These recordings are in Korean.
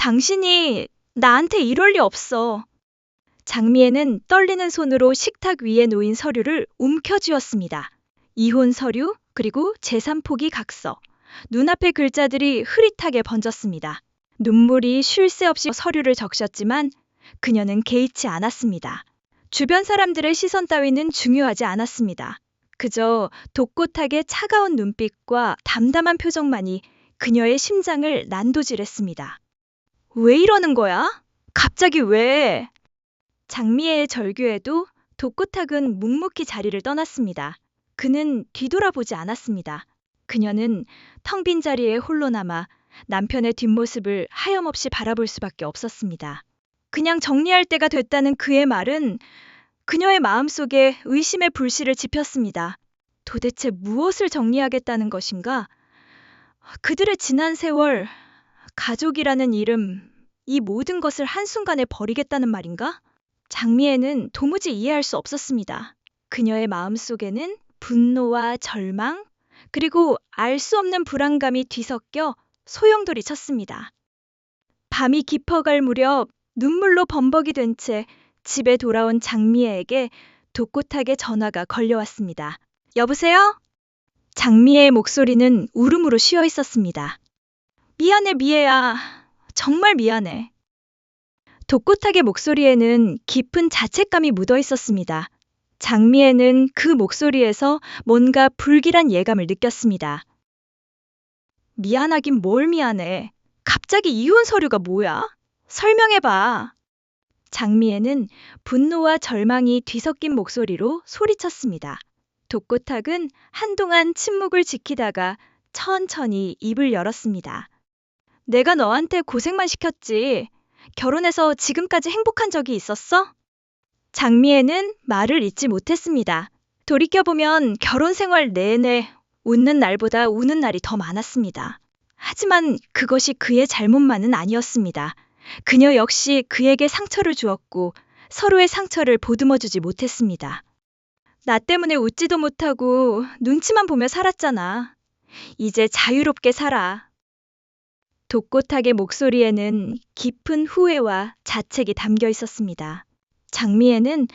당신이 나한테 이럴 리 없어. 장미애는 떨리는 손으로 식탁 위에 놓인 서류를 움켜쥐었습니다. 이혼 서류, 그리고 재산 포기 각서. 눈앞의 글자들이 흐릿하게 번졌습니다. 눈물이 쉴 새 없이 서류를 적셨지만 그녀는 개의치 않았습니다. 주변 사람들의 시선 따위는 중요하지 않았습니다. 그저 독고탁의 차가운 눈빛과 담담한 표정만이 그녀의 심장을 난도질했습니다. 왜 이러는 거야? 갑자기 왜? 장미애의 절규에도 독고탁은 묵묵히 자리를 떠났습니다. 그는 뒤돌아보지 않았습니다. 그녀는 텅 빈 자리에 홀로 남아 남편의 뒷모습을 하염없이 바라볼 수밖에 없었습니다. 그냥 정리할 때가 됐다는 그의 말은 그녀의 마음속에 의심의 불씨를 지폈습니다. 도대체 무엇을 정리하겠다는 것인가? 그들의 지난 세월, 가족이라는 이름, 이 모든 것을 한순간에 버리겠다는 말인가? 장미애는 도무지 이해할 수 없었습니다. 그녀의 마음속에는 분노와 절망, 그리고 알 수 없는 불안감이 뒤섞여 소용돌이 쳤습니다. 밤이 깊어갈 무렵 눈물로 범벅이 된 채 집에 돌아온 장미애에게 독고탁의 전화가 걸려왔습니다. 여보세요? 장미애의 목소리는 울음으로 쉬어 있었습니다. 미안해, 미애야. 정말 미안해. 독고탁의 목소리에는 깊은 자책감이 묻어 있었습니다. 장미애는 그 목소리에서 뭔가 불길한 예감을 느꼈습니다. 미안하긴 뭘 미안해. 갑자기 이혼 서류가 뭐야? 설명해봐. 장미애는 분노와 절망이 뒤섞인 목소리로 소리쳤습니다. 독고탁은 한동안 침묵을 지키다가 천천히 입을 열었습니다. 내가 너한테 고생만 시켰지. 결혼해서 지금까지 행복한 적이 있었어? 장미애는 말을 잇지 못했습니다. 돌이켜보면 결혼 생활 내내 웃는 날보다 우는 날이 더 많았습니다. 하지만 그것이 그의 잘못만은 아니었습니다. 그녀 역시 그에게 상처를 주었고 서로의 상처를 보듬어주지 못했습니다. 나 때문에 웃지도 못하고 눈치만 보며 살았잖아. 이제 자유롭게 살아. 독고탁의 목소리에는 깊은 후회와 자책이 담겨 있었습니다. 장미애는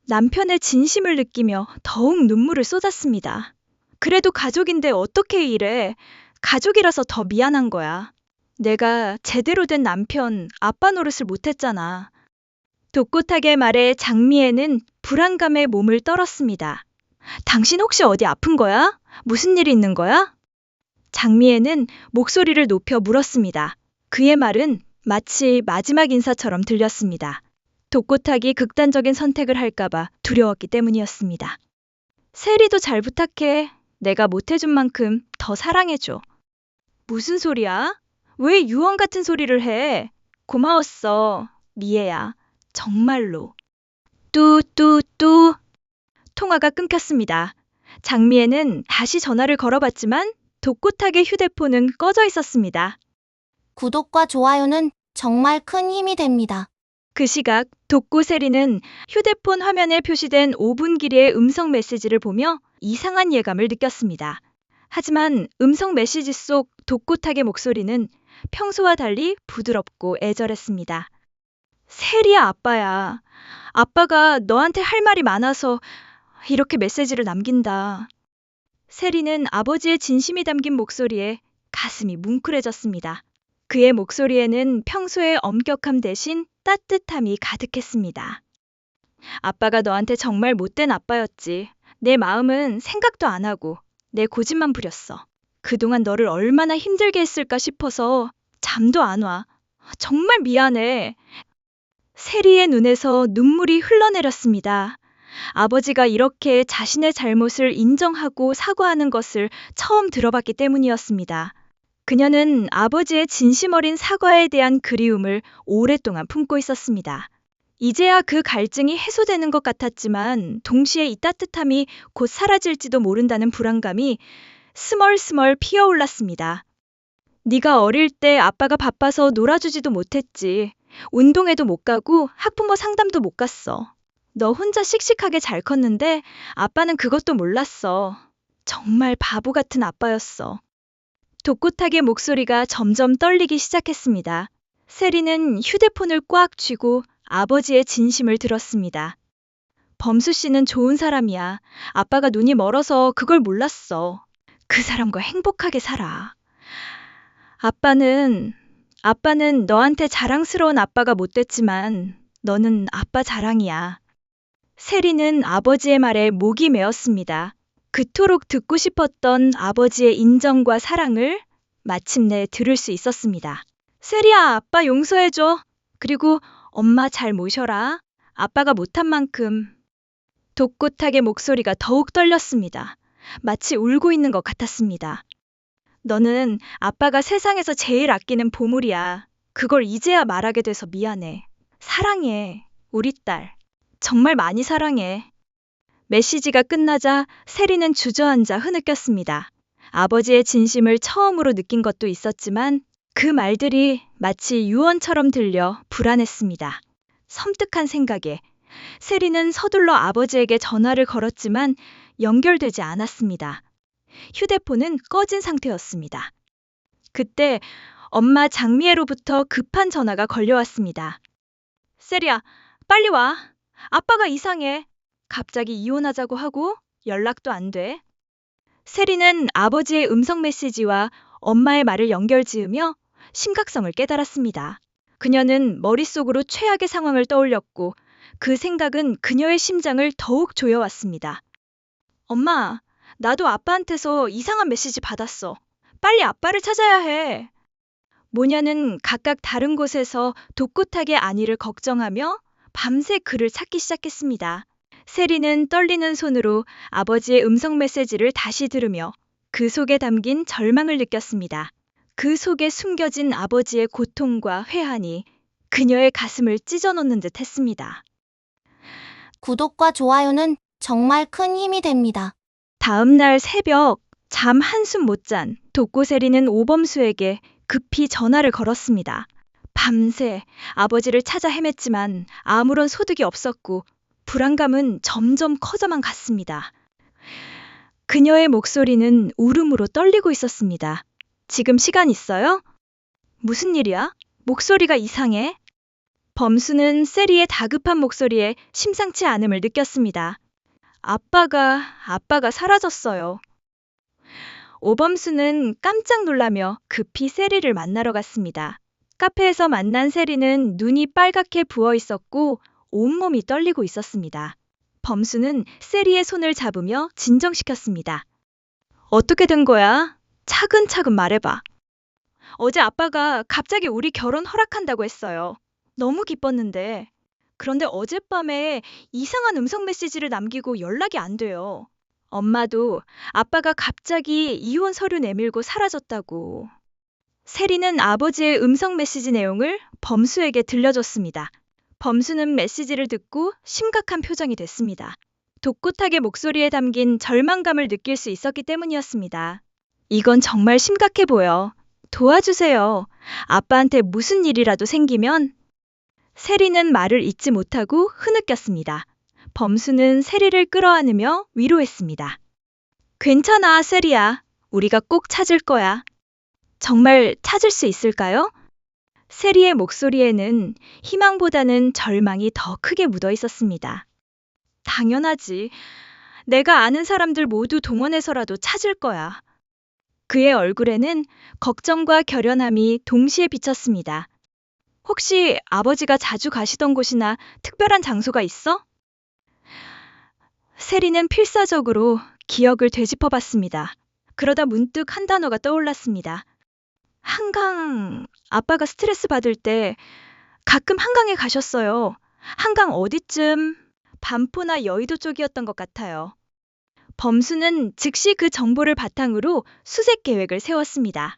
남편의 진심을 느끼며 더욱 눈물을 쏟았습니다. 그래도 가족인데 어떻게 이래? 가족이라서 더 미안한 거야. 내가 제대로 된 남편, 아빠 노릇을 못했잖아. 독고탁의 말에 장미애는 불안감에 몸을 떨었습니다. 당신 혹시 어디 아픈 거야? 무슨 일이 있는 거야? 장미애는 목소리를 높여 물었습니다. 그의 말은 마치 마지막 인사처럼 들렸습니다. 독고탁이 극단적인 선택을 할까봐 두려웠기 때문이었습니다. 세리도 잘 부탁해. 내가 못해준 만큼 더 사랑해줘. 무슨 소리야? 왜 유언 같은 소리를 해? 고마웠어, 미애야. 정말로. 뚜뚜뚜. 통화가 끊겼습니다. 장미애는 다시 전화를 걸어봤지만 독고탁의 휴대폰은 꺼져 있었습니다. 구독과 좋아요는 정말 큰 힘이 됩니다. 그 시각 독고세리는 휴대폰 화면에 표시된 5분 길이의 음성 메시지를 보며 이상한 예감을 느꼈습니다. 하지만 음성 메시지 속 독고탁의 목소리는 평소와 달리 부드럽고 애절했습니다. 세리야, 아빠야. 아빠가 너한테 할 말이 많아서 이렇게 메시지를 남긴다. 세리는 아버지의 진심이 담긴 목소리에 가슴이 뭉클해졌습니다. 그의 목소리에는 평소의 엄격함 대신 따뜻함이 가득했습니다. 아빠가 너한테 정말 못된 아빠였지. 내 마음은 생각도 안 하고 내 고집만 부렸어. 그동안 너를 얼마나 힘들게 했을까 싶어서 잠도 안 와. 정말 미안해. 세리의 눈에서 눈물이 흘러내렸습니다. 아버지가 이렇게 자신의 잘못을 인정하고 사과하는 것을 처음 들어봤기 때문이었습니다. 그녀는 아버지의 진심 어린 사과에 대한 그리움을 오랫동안 품고 있었습니다. 이제야 그 갈증이 해소되는 것 같았지만 동시에 이 따뜻함이 곧 사라질지도 모른다는 불안감이 스멀스멀 피어올랐습니다. 네가 어릴 때 아빠가 바빠서 놀아주지도 못했지. 운동회도 못 가고 학부모 상담도 못 갔어. 너 혼자 씩씩하게 잘 컸는데 아빠는 그것도 몰랐어. 정말 바보 같은 아빠였어. 독고탁의 목소리가 점점 떨리기 시작했습니다. 세리는 휴대폰을 꽉 쥐고 아버지의 진심을 들었습니다. 범수 씨는 좋은 사람이야. 아빠가 눈이 멀어서 그걸 몰랐어. 그 사람과 행복하게 살아. 아빠는 너한테 자랑스러운 아빠가 못 됐지만 너는 아빠 자랑이야. 세리는 아버지의 말에 목이 메었습니다. 그토록 듣고 싶었던 아버지의 인정과 사랑을 마침내 들을 수 있었습니다. 세리야, 아빠 용서해줘. 그리고 엄마 잘 모셔라. 아빠가 못한 만큼. 독고탁의 목소리가 더욱 떨렸습니다. 마치 울고 있는 것 같았습니다. 너는 아빠가 세상에서 제일 아끼는 보물이야. 그걸 이제야 말하게 돼서 미안해. 사랑해, 우리 딸. 정말 많이 사랑해. 메시지가 끝나자 세리는 주저앉아 흐느꼈습니다. 아버지의 진심을 처음으로 느낀 것도 있었지만 그 말들이 마치 유언처럼 들려 불안했습니다. 섬뜩한 생각에 세리는 서둘러 아버지에게 전화를 걸었지만 연결되지 않았습니다. 휴대폰은 꺼진 상태였습니다. 그때 엄마 장미애로부터 급한 전화가 걸려왔습니다. 세리야, 빨리 와. 아빠가 이상해. 갑자기 이혼하자고 하고 연락도 안 돼. 세리는 아버지의 음성 메시지와 엄마의 말을 연결지으며 심각성을 깨달았습니다. 그녀는 머릿속으로 최악의 상황을 떠올렸고 그 생각은 그녀의 심장을 더욱 조여왔습니다. 엄마, 나도 아빠한테서 이상한 메시지 받았어. 빨리 아빠를 찾아야 해. 모녀는 각각 다른 곳에서 독고탁의 안위를 걱정하며 밤새 그를 찾기 시작했습니다. 세리는 떨리는 손으로 아버지의 음성 메시지를 다시 들으며 그 속에 담긴 절망을 느꼈습니다. 그 속에 숨겨진 아버지의 고통과 회한이 그녀의 가슴을 찢어놓는 듯 했습니다. 구독과 좋아요는 정말 큰 힘이 됩니다. 다음 날 새벽 잠 한숨 못 잔 독고세리는 오범수에게 급히 전화를 걸었습니다. 밤새 아버지를 찾아 헤맸지만 아무런 소득이 없었고 불안감은 점점 커져만 갔습니다. 그녀의 목소리는 울음으로 떨리고 있었습니다. 지금 시간 있어요? 무슨 일이야? 목소리가 이상해? 범수는 세리의 다급한 목소리에 심상치 않음을 느꼈습니다. 아빠가 사라졌어요. 오범수는 깜짝 놀라며 급히 세리를 만나러 갔습니다. 카페에서 만난 세리는 눈이 빨갛게 부어 있었고 온몸이 떨리고 있었습니다. 범수는 세리의 손을 잡으며 진정시켰습니다. 어떻게 된 거야? 차근차근 말해봐. 어제 아빠가 갑자기 우리 결혼 허락한다고 했어요. 너무 기뻤는데. 그런데 어젯밤에 이상한 음성 메시지를 남기고 연락이 안 돼요. 엄마도 아빠가 갑자기 이혼 서류 내밀고 사라졌다고. 세리는 아버지의 음성 메시지 내용을 범수에게 들려줬습니다. 범수는 메시지를 듣고 심각한 표정이 됐습니다. 독고탁의 목소리에 담긴 절망감을 느낄 수 있었기 때문이었습니다. 이건 정말 심각해 보여. 도와주세요. 아빠한테 무슨 일이라도 생기면. 세리는 말을 잇지 못하고 흐느꼈습니다. 범수는 세리를 끌어안으며 위로했습니다. 괜찮아, 세리야. 우리가 꼭 찾을 거야. 정말 찾을 수 있을까요? 세리의 목소리에는 희망보다는 절망이 더 크게 묻어 있었습니다. 당연하지. 내가 아는 사람들 모두 동원해서라도 찾을 거야. 그의 얼굴에는 걱정과 결연함이 동시에 비쳤습니다. 혹시 아버지가 자주 가시던 곳이나 특별한 장소가 있어? 세리는 필사적으로 기억을 되짚어봤습니다. 그러다 문득 한 단어가 떠올랐습니다. 한강, 아빠가 스트레스 받을 때 가끔 한강에 가셨어요. 한강 어디쯤? 반포나 여의도 쪽이었던 것 같아요. 범수는 즉시 그 정보를 바탕으로 수색 계획을 세웠습니다.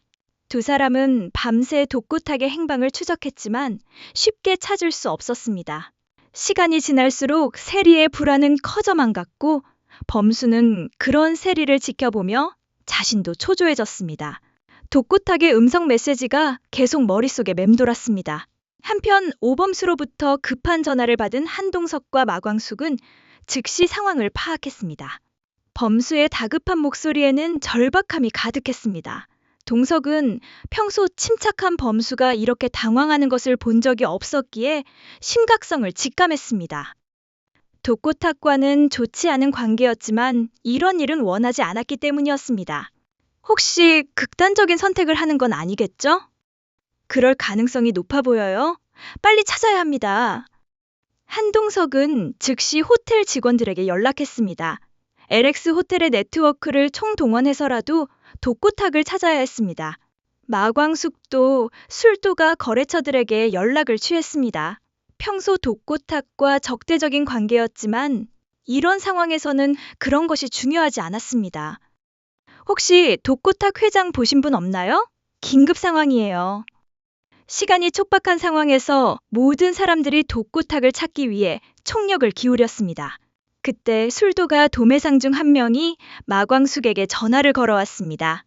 두 사람은 밤새 독고탁의 행방을 추적했지만 쉽게 찾을 수 없었습니다. 시간이 지날수록 세리의 불안은 커져만 갔고 범수는 그런 세리를 지켜보며 자신도 초조해졌습니다. 독고탁의 음성 메시지가 계속 머릿속에 맴돌았습니다. 한편 오범수로부터 급한 전화를 받은 한동석과 마광숙은 즉시 상황을 파악했습니다. 범수의 다급한 목소리에는 절박함이 가득했습니다. 동석은 평소 침착한 범수가 이렇게 당황하는 것을 본 적이 없었기에 심각성을 직감했습니다. 독고탁과는 좋지 않은 관계였지만 이런 일은 원하지 않았기 때문이었습니다. 혹시 극단적인 선택을 하는 건 아니겠죠? 그럴 가능성이 높아 보여요. 빨리 찾아야 합니다. 한동석은 즉시 호텔 직원들에게 연락했습니다. LX 호텔의 네트워크를 총동원해서라도 독고탁을 찾아야 했습니다. 마광숙도 술도가 거래처들에게 연락을 취했습니다. 평소 독고탁과 적대적인 관계였지만 이런 상황에서는 그런 것이 중요하지 않았습니다. 혹시 독고탁 회장 보신 분 없나요? 긴급 상황이에요. 시간이 촉박한 상황에서 모든 사람들이 독고탁을 찾기 위해 총력을 기울였습니다. 그때 술도가 도매상 중 한 명이 마광숙에게 전화를 걸어왔습니다.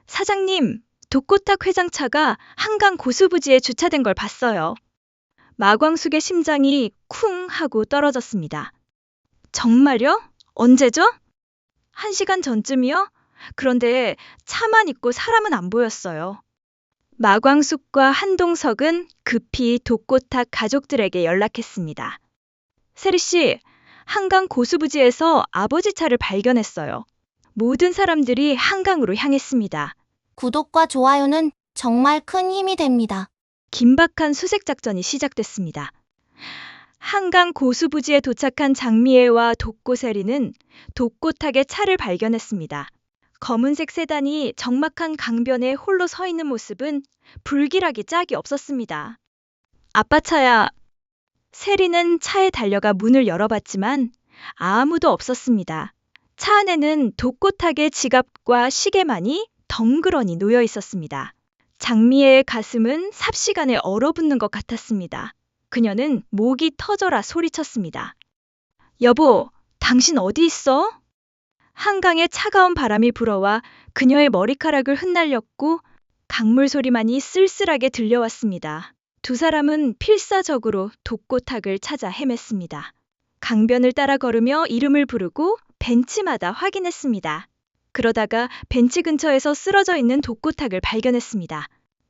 사장님, 독고탁 회장 차가 한강 고수부지에 주차된 걸 봤어요. 마광숙의 심장이 쿵 하고 떨어졌습니다. 정말요? 언제죠? 1시간 전쯤이요? 그런데 차만 있고 사람은 안 보였어요. 마광숙과 한동석은 급히 독고탁 가족들에게 연락했습니다. 세리 씨, 한강 고수부지에서 아버지 차를 발견했어요. 모든 사람들이 한강으로 향했습니다. 구독과 좋아요는 정말 큰 힘이 됩니다. 긴박한 수색 작전이 시작됐습니다. 한강 고수부지에 도착한 장미애와 독고세리는 독고탁의 차를 발견했습니다. 검은색 세단이 적막한 강변에 홀로 서 있는 모습은 불길하기 짝이 없었습니다. 아빠 차야. 세리는 차에 달려가 문을 열어봤지만 아무도 없었습니다. 차 안에는 독고탁의 지갑과 시계만이 덩그러니 놓여 있었습니다. 장미애의 가슴은 삽시간에 얼어붙는 것 같았습니다. 그녀는 목이 터져라 소리쳤습니다. 여보, 당신 어디 있어? 한강에 차가운 바람이 불어와 그녀의 머리카락을 흩날렸고 강물 소리만이 쓸쓸하게 들려왔습니다. 두 사람은 필사적으로 독고탁을 찾아 헤맸습니다. 강변을 따라 걸으며 이름을 부르고 벤치마다 확인했습니다. 그러다가 벤치 근처에서 쓰러져 있는 독고탁을 발견했습니다.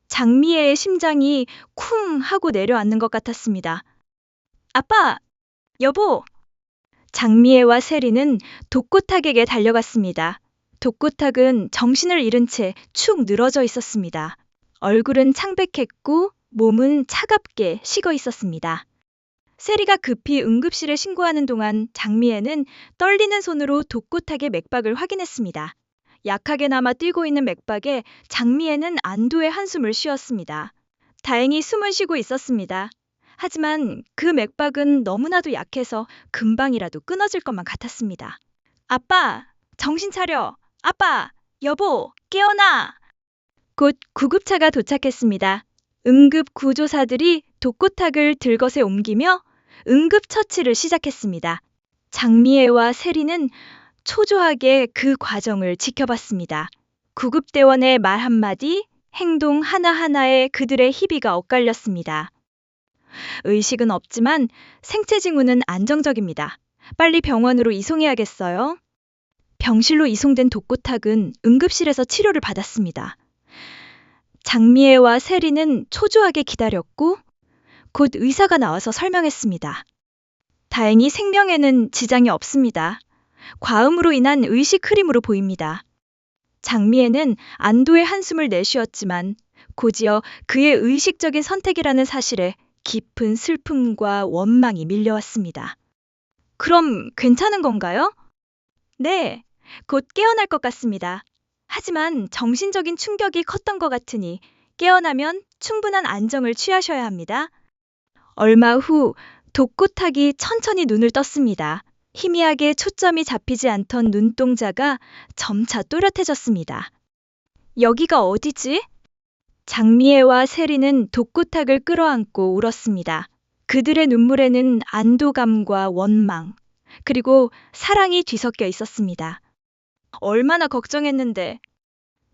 장미애의 심장이 쿵 하고 내려앉는 것 같았습니다. 아빠! 여보! 장미애와 세리는 독고탁에게 달려갔습니다. 독고탁은 정신을 잃은 채 축 늘어져 있었습니다. 얼굴은 창백했고 몸은 차갑게 식어 있었습니다. 세리가 급히 응급실에 신고하는 동안 장미애는 떨리는 손으로 독고탁의 맥박을 확인했습니다. 약하게나마 뛰고 있는 맥박에 장미애는 안도의 한숨을 쉬었습니다. 다행히 숨은 쉬고 있었습니다. 하지만 그 맥박은 너무나도 약해서 금방이라도 끊어질 것만 같았습니다. 아빠, 정신 차려. 아빠, 여보, 깨어나. 곧 구급차가 도착했습니다. 응급 구조사들이 독고탁을 들것에 옮기며 응급처치를 시작했습니다. 장미애와 세리는 초조하게 그 과정을 지켜봤습니다. 구급대원의 말 한마디, 행동 하나하나에 그들의 희비가 엇갈렸습니다. 의식은 없지만 생체 징후는 안정적입니다. 빨리 병원으로 이송해야겠어요. 병실로 이송된 독고탁은 응급실에서 치료를 받았습니다. 장미애와 세리는 초조하게 기다렸고 곧 의사가 나와서 설명했습니다. 다행히 생명에는 지장이 없습니다. 과음으로 인한 의식 흐림으로 보입니다. 장미애는 안도의 한숨을 내쉬었지만 곧이어 그의 의식적인 선택이라는 사실에 깊은 슬픔과 원망이 밀려왔습니다. 그럼 괜찮은 건가요? 네, 곧 깨어날 것 같습니다. 하지만 정신적인 충격이 컸던 것 같으니 깨어나면 충분한 안정을 취하셔야 합니다. 얼마 후 독고탁이 천천히 눈을 떴습니다. 희미하게 초점이 잡히지 않던 눈동자가 점차 또렷해졌습니다. 여기가 어디지? 장미애와 세리는 독고탁을 끌어안고 울었습니다. 그들의 눈물에는 안도감과 원망, 그리고 사랑이 뒤섞여 있었습니다. 얼마나 걱정했는데.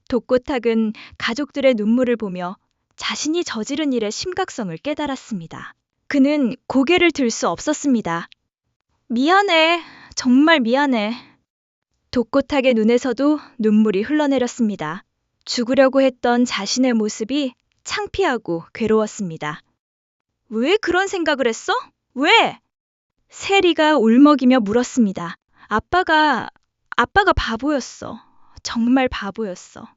독고탁은 가족들의 눈물을 보며 자신이 저지른 일의 심각성을 깨달았습니다. 그는 고개를 들 수 없었습니다. 미안해. 정말 미안해. 독고탁의 눈에서도 눈물이 흘러내렸습니다. 죽으려고 했던 자신의 모습이 창피하고 괴로웠습니다. 왜 그런 생각을 했어? 왜? 세리가 울먹이며 물었습니다. 아빠가 바보였어. 정말 바보였어.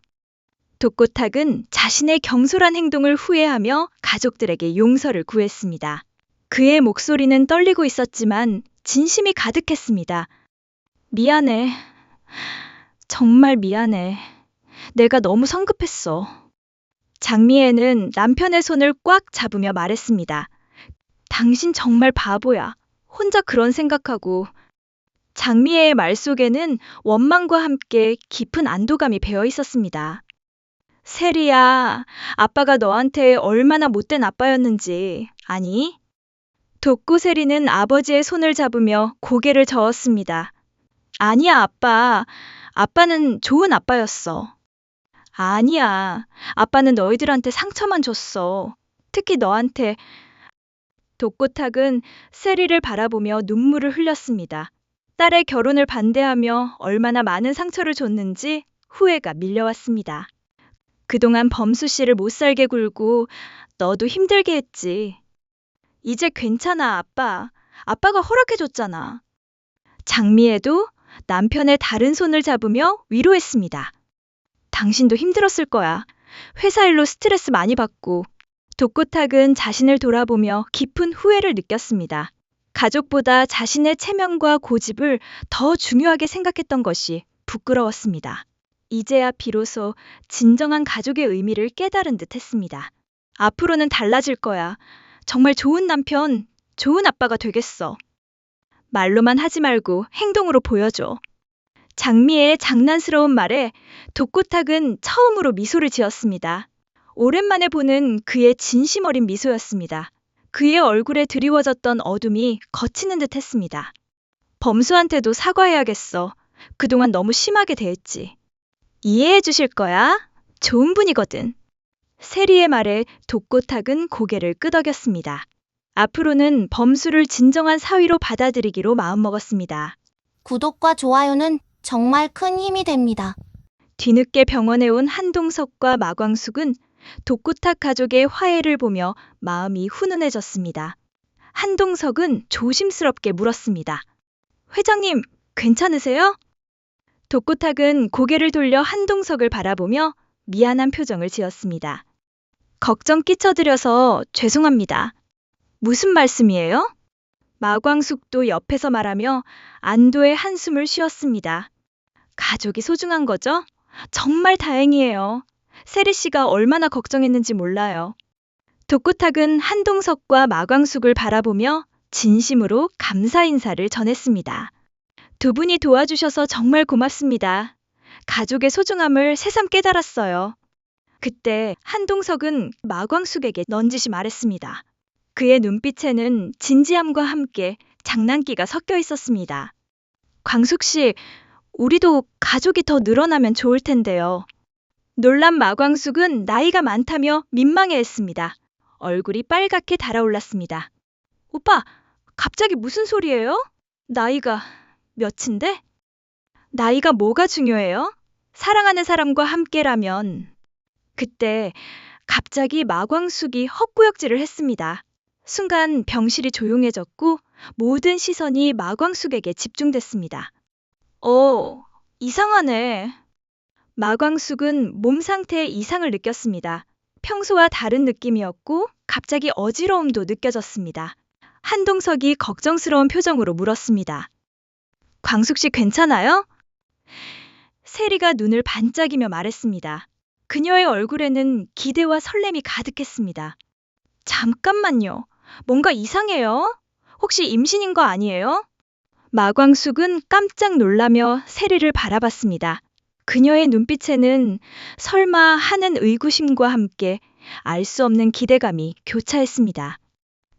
독고탁은 자신의 경솔한 행동을 후회하며 가족들에게 용서를 구했습니다. 그의 목소리는 떨리고 있었지만 진심이 가득했습니다. 미안해. 정말 미안해. 내가 너무 성급했어. 장미애는 남편의 손을 꽉 잡으며 말했습니다. 당신 정말 바보야. 혼자 그런 생각하고. 장미애의 말 속에는 원망과 함께 깊은 안도감이 배어 있었습니다. 세리야, 아빠가 너한테 얼마나 못된 아빠였는지 아니? 독고세리는 아버지의 손을 잡으며 고개를 저었습니다. 아니야, 아빠. 아빠는 좋은 아빠였어. 아니야. 아빠는 너희들한테 상처만 줬어. 특히 너한테. 독고탁은 세리를 바라보며 눈물을 흘렸습니다. 딸의 결혼을 반대하며 얼마나 많은 상처를 줬는지 후회가 밀려왔습니다. 그동안 범수 씨를 못 살게 굴고 너도 힘들게 했지. 이제 괜찮아, 아빠. 아빠가 허락해줬잖아. 장미애도 남편의 다른 손을 잡으며 위로했습니다. 당신도 힘들었을 거야. 회사 일로 스트레스 많이 받고. 독고탁은 자신을 돌아보며 깊은 후회를 느꼈습니다. 가족보다 자신의 체면과 고집을 더 중요하게 생각했던 것이 부끄러웠습니다. 이제야 비로소 진정한 가족의 의미를 깨달은 듯 했습니다. 앞으로는 달라질 거야. 정말 좋은 남편, 좋은 아빠가 되겠어. 말로만 하지 말고 행동으로 보여줘. 장미애의 장난스러운 말에 독고탁은 처음으로 미소를 지었습니다. 오랜만에 보는 그의 진심 어린 미소였습니다. 그의 얼굴에 드리워졌던 어둠이 걷히는 듯 했습니다. 범수한테도 사과해야겠어. 그동안 너무 심하게 대했지. 이해해 주실 거야? 좋은 분이거든. 세리의 말에 독고탁은 고개를 끄덕였습니다. 앞으로는 범수를 진정한 사위로 받아들이기로 마음먹었습니다. 구독과 좋아요는 정말 큰 힘이 됩니다. 뒤늦게 병원에 온 한동석과 마광숙은 독고탁 가족의 화해를 보며 마음이 훈훈해졌습니다. 한동석은 조심스럽게 물었습니다. 회장님, 괜찮으세요? 독고탁은 고개를 돌려 한동석을 바라보며 미안한 표정을 지었습니다. 걱정 끼쳐드려서 죄송합니다. 무슨 말씀이에요? 마광숙도 옆에서 말하며 안도의 한숨을 쉬었습니다. 가족이 소중한 거죠? 정말 다행이에요. 세리 씨가 얼마나 걱정했는지 몰라요. 독고탁은 한동석과 마광숙을 바라보며 진심으로 감사 인사를 전했습니다. 두 분이 도와주셔서 정말 고맙습니다. 가족의 소중함을 새삼 깨달았어요. 그때 한동석은 마광숙에게 넌지시 말했습니다. 그의 눈빛에는 진지함과 함께 장난기가 섞여 있었습니다. 광숙 씨, 우리도 가족이 더 늘어나면 좋을 텐데요. 놀란 마광숙은 나이가 많다며 민망해했습니다. 얼굴이 빨갛게 달아올랐습니다. 오빠, 갑자기 무슨 소리예요? 나이가 몇인데? 나이가 뭐가 중요해요? 사랑하는 사람과 함께라면. 그때 갑자기 마광숙이 헛구역질을 했습니다. 순간 병실이 조용해졌고 모든 시선이 마광숙에게 집중됐습니다. 이상하네. 마광숙은 몸 상태에 이상을 느꼈습니다. 평소와 다른 느낌이었고 갑자기 어지러움도 느껴졌습니다. 한동석이 걱정스러운 표정으로 물었습니다. 광숙 씨 괜찮아요? 세리가 눈을 반짝이며 말했습니다. 그녀의 얼굴에는 기대와 설렘이 가득했습니다. 잠깐만요. 뭔가 이상해요. 혹시 임신인 거 아니에요? 마광숙은 깜짝 놀라며 세리를 바라봤습니다. 그녀의 눈빛에는 설마 하는 의구심과 함께 알 수 없는 기대감이 교차했습니다.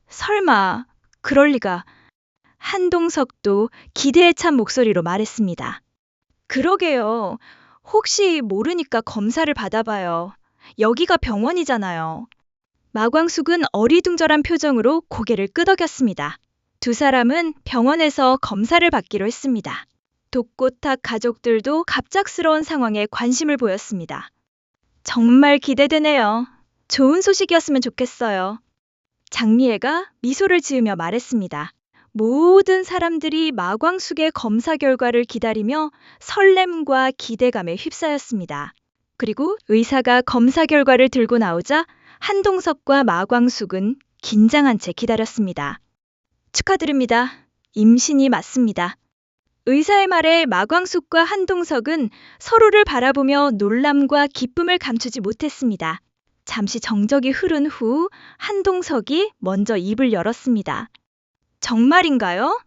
설마, 그럴 리가. 한동석도 기대에 찬 목소리로 말했습니다. 그러게요. 혹시 모르니까 검사를 받아봐요. 여기가 병원이잖아요. 마광숙은 어리둥절한 표정으로 고개를 끄덕였습니다. 두 사람은 병원에서 검사를 받기로 했습니다. 독고탁 가족들도 갑작스러운 상황에 관심을 보였습니다. 정말 기대되네요. 좋은 소식이었으면 좋겠어요. 장미애가 미소를 지으며 말했습니다. 모든 사람들이 마광숙의 검사 결과를 기다리며 설렘과 기대감에 휩싸였습니다. 그리고 의사가 검사 결과를 들고 나오자 한동석과 마광숙은 긴장한 채 기다렸습니다. 축하드립니다. 임신이 맞습니다. 의사의 말에 마광숙과 한동석은 서로를 바라보며 놀람과 기쁨을 감추지 못했습니다. 잠시 정적이 흐른 후 한동석이 먼저 입을 열었습니다. 정말인가요?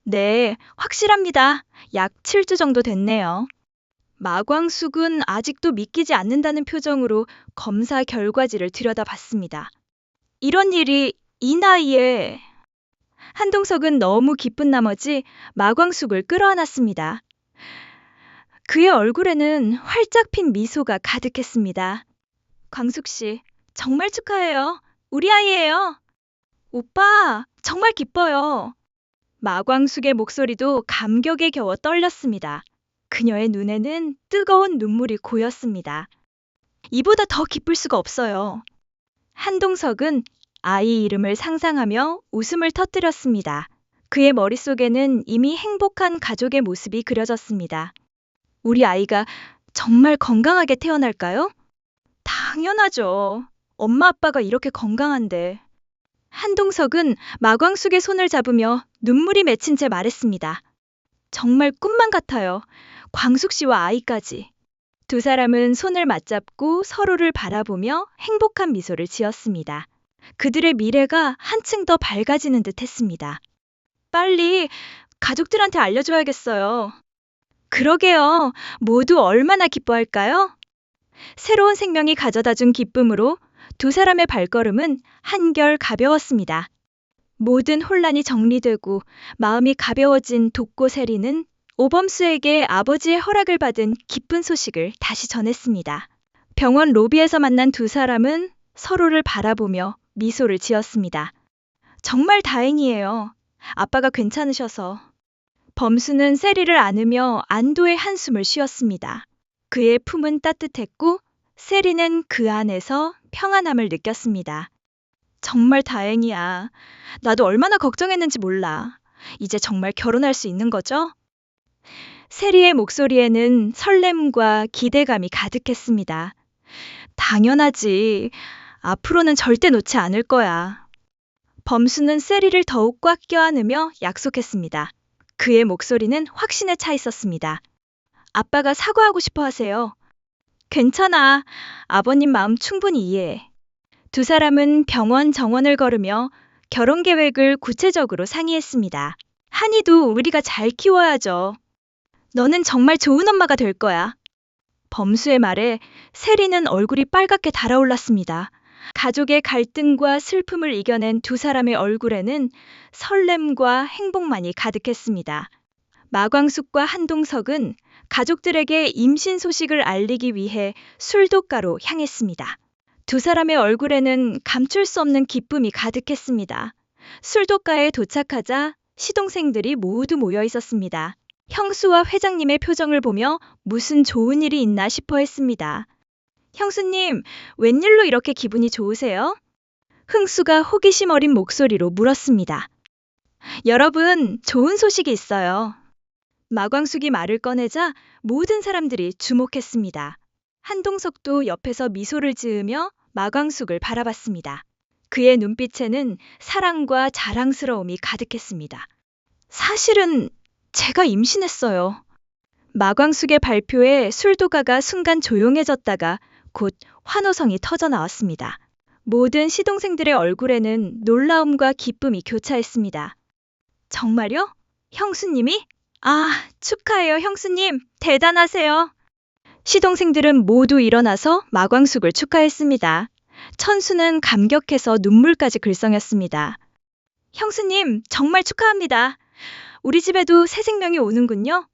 네, 확실합니다. 약 7주 정도 됐네요. 마광숙은 아직도 믿기지 않는다는 표정으로 검사 결과지를 들여다봤습니다. 이런 일이 이 나이에... 한동석은 너무 기쁜 나머지 마광숙을 끌어안았습니다. 그의 얼굴에는 활짝 핀 미소가 가득했습니다. 광숙 씨, 정말 축하해요. 우리 아이예요. 오빠, 정말 기뻐요. 마광숙의 목소리도 감격에 겨워 떨렸습니다. 그녀의 눈에는 뜨거운 눈물이 고였습니다. 이보다 더 기쁠 수가 없어요. 한동석은 아이 이름을 상상하며 웃음을 터뜨렸습니다. 그의 머릿속에는 이미 행복한 가족의 모습이 그려졌습니다. 우리 아이가 정말 건강하게 태어날까요? 당연하죠. 엄마 아빠가 이렇게 건강한데. 한동석은 마광숙의 손을 잡으며 눈물이 맺힌 채 말했습니다. 정말 꿈만 같아요. 광숙 씨와 아이까지. 두 사람은 손을 맞잡고 서로를 바라보며 행복한 미소를 지었습니다. 그들의 미래가 한층 더 밝아지는 듯 했습니다. 빨리 가족들한테 알려줘야겠어요. 그러게요. 모두 얼마나 기뻐할까요? 새로운 생명이 가져다 준 기쁨으로 두 사람의 발걸음은 한결 가벼웠습니다. 모든 혼란이 정리되고 마음이 가벼워진 독고 세리는 오범수에게 아버지의 허락을 받은 기쁜 소식을 다시 전했습니다. 병원 로비에서 만난 두 사람은 서로를 바라보며 미소를 지었습니다. 정말 다행이에요. 아빠가 괜찮으셔서. 범수는 세리를 안으며 안도의 한숨을 쉬었습니다. 그의 품은 따뜻했고 세리는 그 안에서 평안함을 느꼈습니다. 정말 다행이야. 나도 얼마나 걱정했는지 몰라. 이제 정말 결혼할 수 있는 거죠? 세리의 목소리에는 설렘과 기대감이 가득했습니다. 당연하지. 앞으로는 절대 놓지 않을 거야. 범수는 세리를 더욱 꽉 껴안으며 약속했습니다. 그의 목소리는 확신에 차 있었습니다. 아빠가 사과하고 싶어 하세요. 괜찮아. 아버님 마음 충분히 이해해. 두 사람은 병원 정원을 걸으며 결혼 계획을 구체적으로 상의했습니다. 한이도 우리가 잘 키워야죠. 너는 정말 좋은 엄마가 될 거야. 범수의 말에 세리는 얼굴이 빨갛게 달아올랐습니다. 가족의 갈등과 슬픔을 이겨낸 두 사람의 얼굴에는 설렘과 행복만이 가득했습니다. 마광숙과 한동석은 가족들에게 임신 소식을 알리기 위해 술독가로 향했습니다. 두 사람의 얼굴에는 감출 수 없는 기쁨이 가득했습니다. 술독가에 도착하자 시동생들이 모두 모여 있었습니다. 형수와 회장님의 표정을 보며 무슨 좋은 일이 있나 싶어 했습니다. 형수님, 웬일로 이렇게 기분이 좋으세요? 흥수가 호기심 어린 목소리로 물었습니다. 여러분, 좋은 소식이 있어요. 마광숙이 말을 꺼내자 모든 사람들이 주목했습니다. 한동석도 옆에서 미소를 지으며 마광숙을 바라봤습니다. 그의 눈빛에는 사랑과 자랑스러움이 가득했습니다. 사실은 제가 임신했어요. 마광숙의 발표에 술도가가 순간 조용해졌다가 곧 환호성이 터져 나왔습니다. 모든 시동생들의 얼굴에는 놀라움과 기쁨이 교차했습니다. 정말요? 형수님이? 아, 축하해요, 형수님. 대단하세요. 시동생들은 모두 일어나서 마광숙을 축하했습니다. 천수는 감격해서 눈물까지 글썽였습니다. 형수님, 정말 축하합니다. 우리 집에도 새 생명이 오는군요.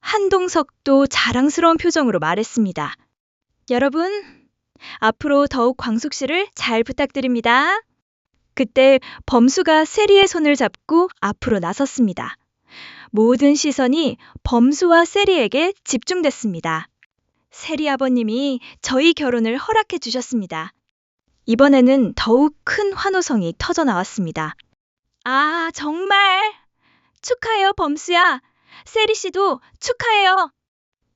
한동석도 자랑스러운 표정으로 말했습니다. 여러분, 앞으로 더욱 광숙 씨를 잘 부탁드립니다. 그때 범수가 세리의 손을 잡고 앞으로 나섰습니다. 모든 시선이 범수와 세리에게 집중됐습니다. 세리 아버님이 저희 결혼을 허락해 주셨습니다. 이번에는 더욱 큰 환호성이 터져 나왔습니다. 아, 정말 축하해요, 범수야. 세리 씨도 축하해요.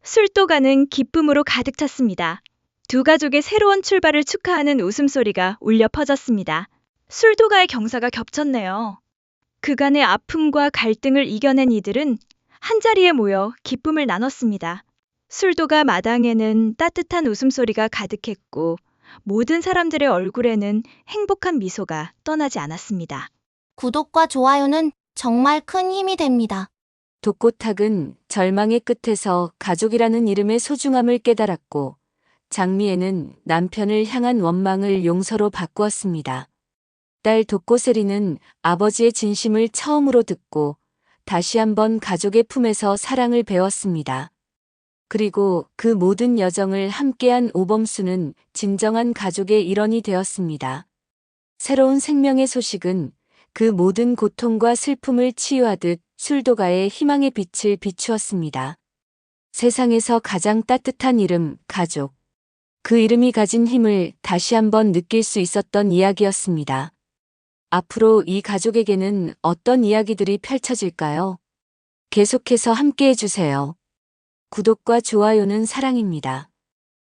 술도가는 기쁨으로 가득 찼습니다. 두 가족의 새로운 출발을 축하하는 웃음소리가 울려 퍼졌습니다. 술도가의 경사가 겹쳤네요. 그간의 아픔과 갈등을 이겨낸 이들은 한자리에 모여 기쁨을 나눴습니다. 술도가 마당에는 따뜻한 웃음소리가 가득했고 모든 사람들의 얼굴에는 행복한 미소가 떠나지 않았습니다. 구독과 좋아요는 정말 큰 힘이 됩니다. 독고탁은 절망의 끝에서 가족이라는 이름의 소중함을 깨달았고 장미애는 남편을 향한 원망을 용서로 바꾸었습니다. 딸 독고세리는 아버지의 진심을 처음으로 듣고 다시 한번 가족의 품에서 사랑을 배웠습니다. 그리고 그 모든 여정을 함께한 오범수는 진정한 가족의 일원이 되었습니다. 새로운 생명의 소식은 그 모든 고통과 슬픔을 치유하듯 술도가의 희망의 빛을 비추었습니다. 세상에서 가장 따뜻한 이름, 가족. 그 이름이 가진 힘을 다시 한번 느낄 수 있었던 이야기였습니다. 앞으로 이 가족에게는 어떤 이야기들이 펼쳐질까요? 계속해서 함께해 주세요. 구독과 좋아요는 사랑입니다.